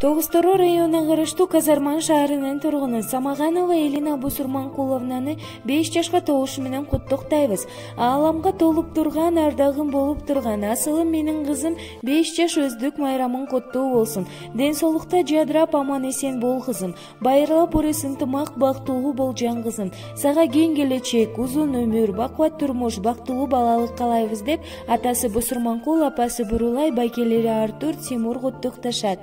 Тогуз-Тороо районуна караштуу Казарман шаарынын тургуну Самаганова Элина Бусурманкуловнаны 5 жашка толушу менен куттуктайбыз. Ааламга толуп турган, ардагым болуп турган асылым менин кызым 5 жаш өздүк майрамың куттуу болсун. Ден соолукта жадырап аман-эсен бол кызым. Байырлап урес ынтымак бактылуу бол жан кызым. Сага кең келечек, узун өмүр, бакубат турмуш, бактылуу балалык каалайбыз деп атасы Бусурманкул, апасы Бурулай, байкелери Артур, Тимур куттукташат.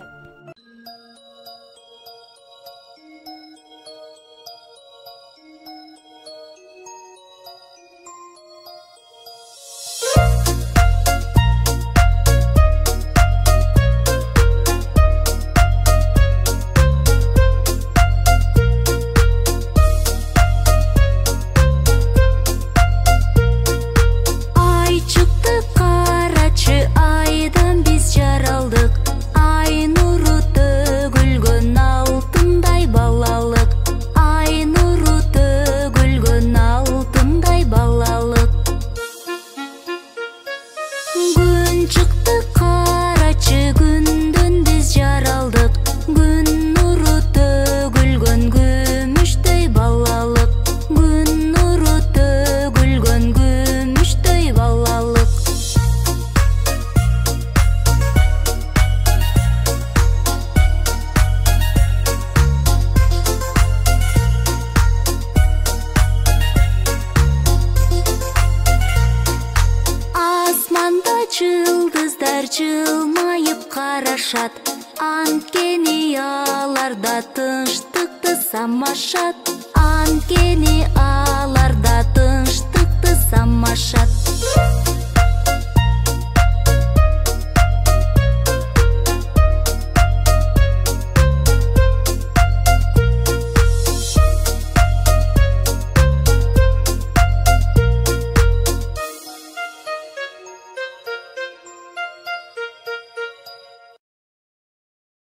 Жылдыздар жылмайып карашат, анткени аларда тынчтыкты самашат, анткени аларда тынчтыкты самашат.